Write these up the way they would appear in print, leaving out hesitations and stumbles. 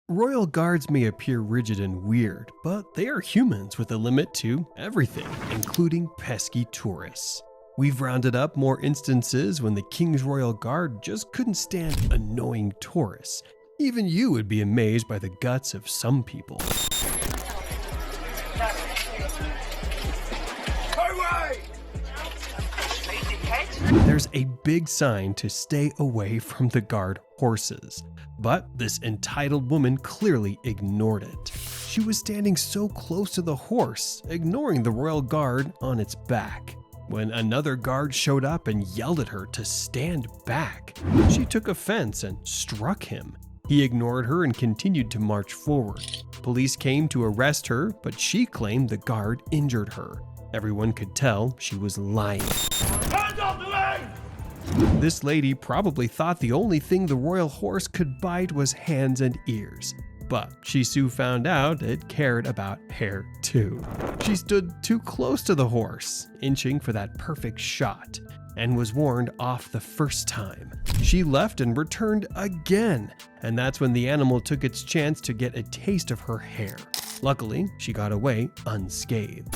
Royal guards may appear rigid and weird, but they are humans with a limit to everything, including pesky tourists. We've rounded up more instances when the King's Royal Guard just couldn't stand annoying tourists. Even you would be amazed by the guts of some people. There's a big sign to stay away from the guard horses, but this entitled woman clearly ignored it. She was standing so close to the horse, ignoring the royal guard on its back. When another guard showed up and yelled at her to stand back, she took offense and struck him. He ignored her and continued to march forward. Police came to arrest her, but she claimed the guard injured her. Everyone could tell she was lying. Hands off the leg! This lady probably thought the only thing the royal horse could bite was hands and ears. But she soon found out it cared about hair too. She stood too close to the horse, inching for that perfect shot, and was warned off the first time. She left and returned again, and that's when the animal took its chance to get a taste of her hair. Luckily, she got away unscathed.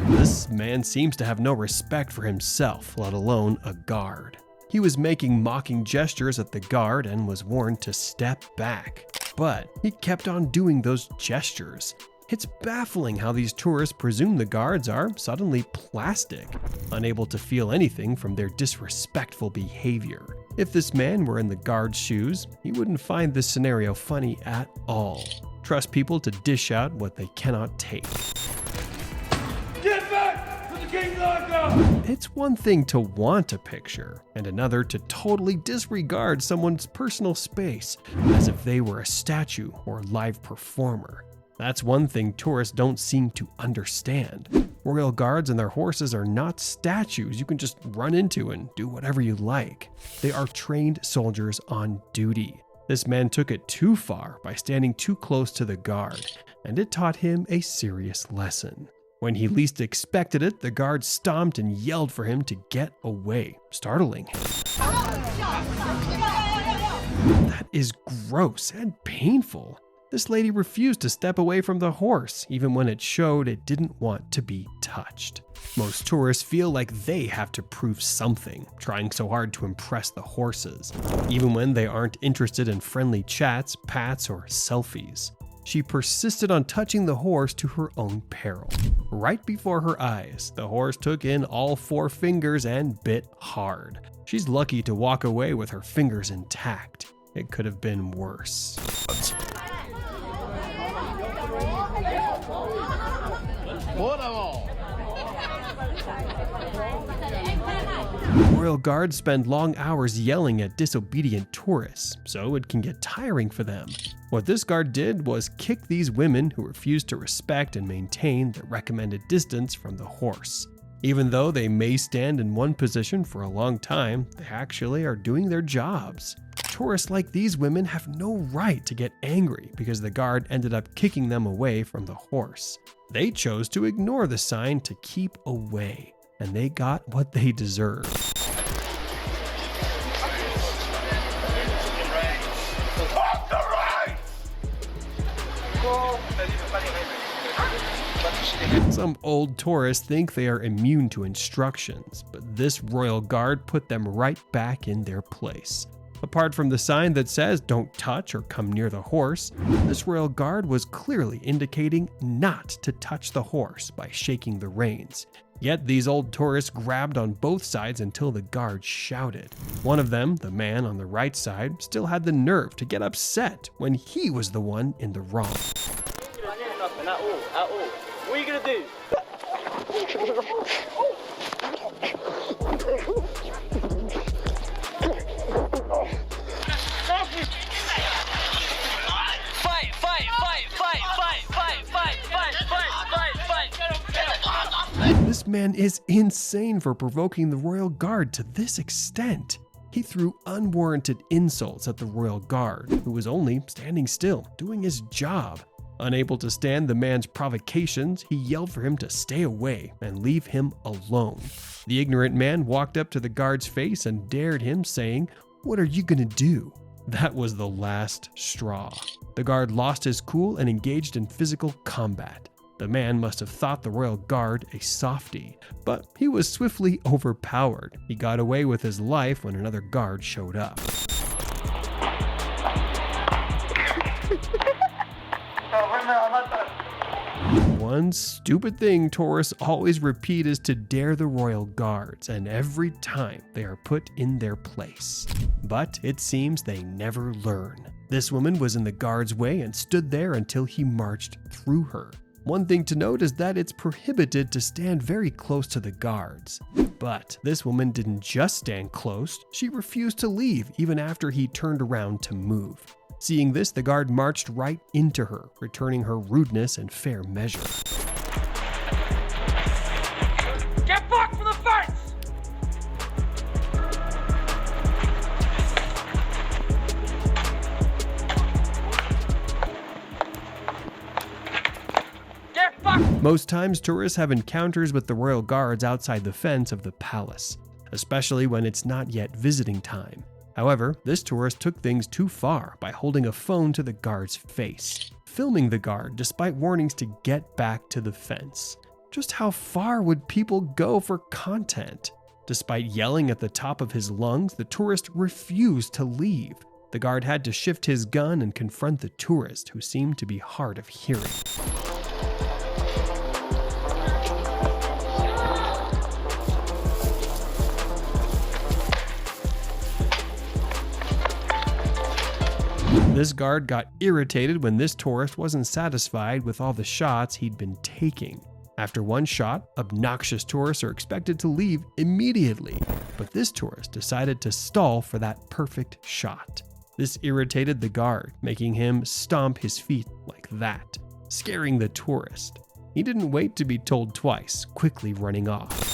This man seems to have no respect for himself, let alone a guard. He was making mocking gestures at the guard and was warned to step back. But he kept on doing those gestures. It's baffling how these tourists presume the guards are suddenly plastic, unable to feel anything from their disrespectful behavior. If this man were in the guard's shoes, he wouldn't find this scenario funny at all. Trust people to dish out what they cannot take. Get back to the King's Archer! It's one thing to want a picture, and another to totally disregard someone's personal space, as if they were a statue or live performer. That's one thing tourists don't seem to understand. Royal guards and their horses are not statues you can just run into and do whatever you like. They are trained soldiers on duty. This man took it too far by standing too close to the guard, and it taught him a serious lesson. When he least expected it, the guard stomped and yelled for him to get away, startling him. That is gross and painful. This lady refused to step away from the horse, even when it showed it didn't want to be touched. Most tourists feel like they have to prove something, trying so hard to impress the horses, even when they aren't interested in friendly chats, pats, or selfies. She persisted on touching the horse to her own peril. Right before her eyes, the horse took in all 4 fingers and bit hard. She's lucky to walk away with her fingers intact. It could have been worse. Royal guards spend long hours yelling at disobedient tourists, so it can get tiring for them. What this guard did was kick these women who refused to respect and maintain the recommended distance from the horse. Even though they may stand in one position for a long time, they actually are doing their jobs. Tourists like these women have no right to get angry because the guard ended up kicking them away from the horse. They chose to ignore the sign to keep away, and they got what they deserved. Some old tourists think they are immune to instructions, but this royal guard put them right back in their place. Apart from the sign that says don't touch or come near the horse, this royal guard was clearly indicating not to touch the horse by shaking the reins. Yet these old tourists grabbed on both sides until the guard shouted. One of them, the man on the right side, still had the nerve to get upset when he was the one in the wrong. What are you gonna do? This man is insane for provoking the royal guard to this extent. He threw unwarranted insults at the royal guard, who was only standing still, doing his job. Unable to stand the man's provocations, he yelled for him to stay away and leave him alone. The ignorant man walked up to the guard's face and dared him, saying, "What are you gonna do?" That was the last straw. The guard lost his cool and engaged in physical combat. The man must have thought the royal guard a softie, but he was swiftly overpowered. He got away with his life when another guard showed up. One stupid thing tourists always repeat is to dare the royal guards, and every time they are put in their place. But it seems they never learn. This woman was in the guard's way and stood there until he marched through her. One thing to note is that it's prohibited to stand very close to the guards. But this woman didn't just stand close, she refused to leave even after he turned around to move. Seeing this, the guard marched right into her, returning her rudeness in fair measure. Get back from the fence! Get back! Most times, tourists have encounters with the royal guards outside the fence of the palace, especially when it's not yet visiting time. However, this tourist took things too far by holding a phone to the guard's face, filming the guard despite warnings to get back to the fence. Just how far would people go for content? Despite yelling at the top of his lungs, the tourist refused to leave. The guard had to shift his gun and confront the tourist, who seemed to be hard of hearing. This guard got irritated when this tourist wasn't satisfied with all the shots he'd been taking. After one shot, obnoxious tourists are expected to leave immediately, but this tourist decided to stall for that perfect shot. This irritated the guard, making him stomp his feet like that, scaring the tourist. He didn't wait to be told twice, quickly running off.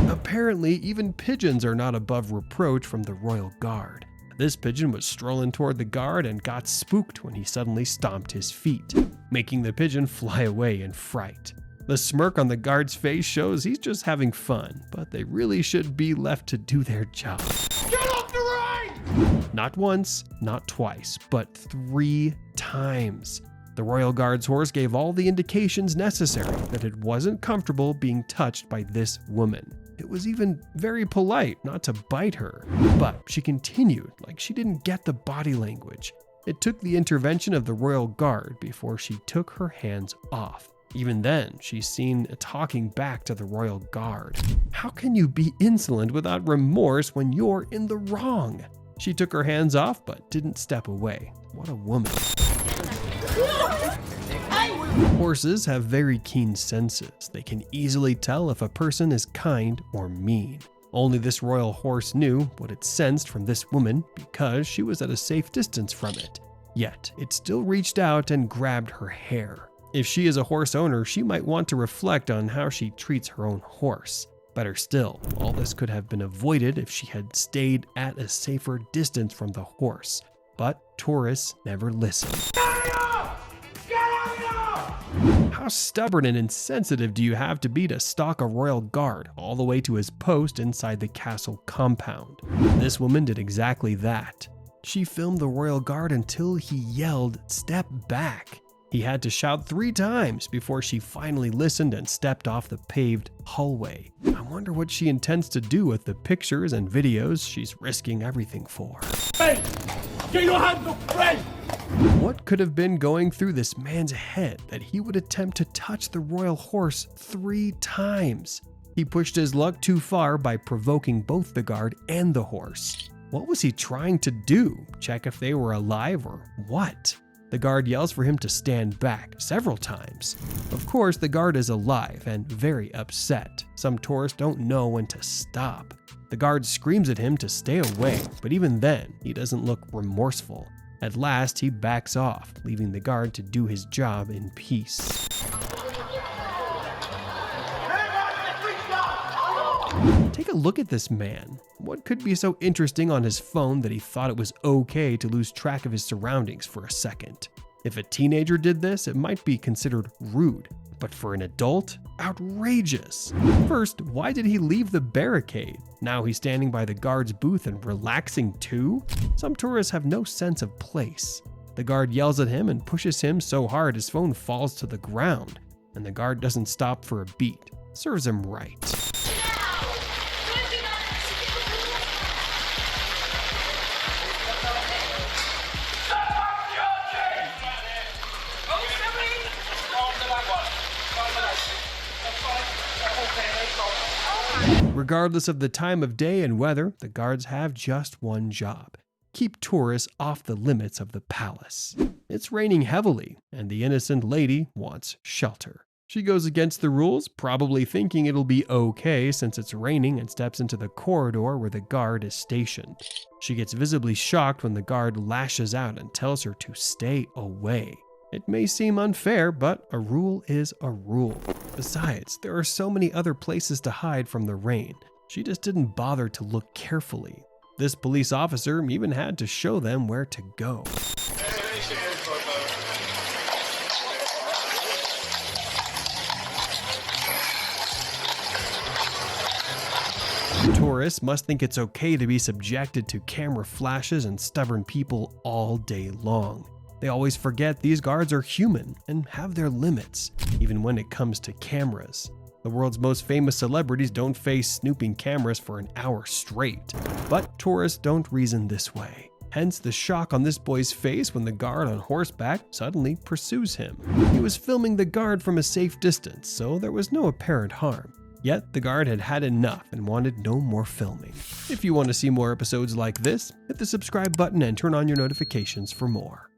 Apparently, even pigeons are not above reproach from the royal guard. This pigeon was strolling toward the guard and got spooked when he suddenly stomped his feet, making the pigeon fly away in fright. The smirk on the guard's face shows he's just having fun, but they really should be left to do their job. Get off the ring! Not once, not twice, but 3 times. The royal guard's horse gave all the indications necessary that it wasn't comfortable being touched by this woman. It was even very polite not to bite her, but she continued like she didn't get the body language. It took the intervention of the royal guard before she took her hands off. Even then, she's seen talking back to the royal guard. How can you be insolent without remorse when you're in the wrong? She took her hands off but didn't step away. What a woman. Horses have very keen senses. They can easily tell if a person is kind or mean. Only this royal horse knew what it sensed from this woman because she was at a safe distance from it. Yet, it still reached out and grabbed her hair. If she is a horse owner, she might want to reflect on how she treats her own horse. Better still, all this could have been avoided if she had stayed at a safer distance from the horse. But tourists never listen. How stubborn and insensitive do you have to be to stalk a royal guard all the way to his post inside the castle compound? This woman did exactly that. She filmed the royal guard until he yelled, "Step back." He had to shout 3 times before she finally listened and stepped off the paved hallway. I wonder what she intends to do with the pictures and videos she's risking everything for. Hey! Get your hands up, Ray! What could have been going through this man's head that he would attempt to touch the royal horse 3 times? He pushed his luck too far by provoking both the guard and the horse. What was he trying to do? Check if they were alive or what? The guard yells for him to stand back several times. Of course, the guard is alive and very upset. Some tourists don't know when to stop. The guard screams at him to stay away, but even then, he doesn't look remorseful. At last, he backs off, leaving the guard to do his job in peace. Take a look at this man. What could be so interesting on his phone that he thought it was okay to lose track of his surroundings for a second? If a teenager did this, it might be considered rude, but for an adult, outrageous. First, why did he leave the barricade? Now he's standing by the guard's booth and relaxing too? Some tourists have no sense of place. The guard yells at him and pushes him so hard his phone falls to the ground, and the guard doesn't stop for a beat. Serves him right. Regardless of the time of day and weather, the guards have just one job: keep tourists off the limits of the palace. It's raining heavily, and the innocent lady wants shelter. She goes against the rules, probably thinking it'll be okay since it's raining, and steps into the corridor where the guard is stationed. She gets visibly shocked when the guard lashes out and tells her to stay away. It may seem unfair, but a rule is a rule. Besides, there are so many other places to hide from the rain. She just didn't bother to look carefully. This police officer even had to show them where to go. Tourists must think it's okay to be subjected to camera flashes and stubborn people all day long. They always forget these guards are human and have their limits, even when it comes to cameras. The world's most famous celebrities don't face snooping cameras for an hour straight. But tourists don't reason this way. Hence the shock on this boy's face when the guard on horseback suddenly pursues him. He was filming the guard from a safe distance, so there was no apparent harm. Yet the guard had had enough and wanted no more filming. If you want to see more episodes like this, hit the subscribe button and turn on your notifications for more.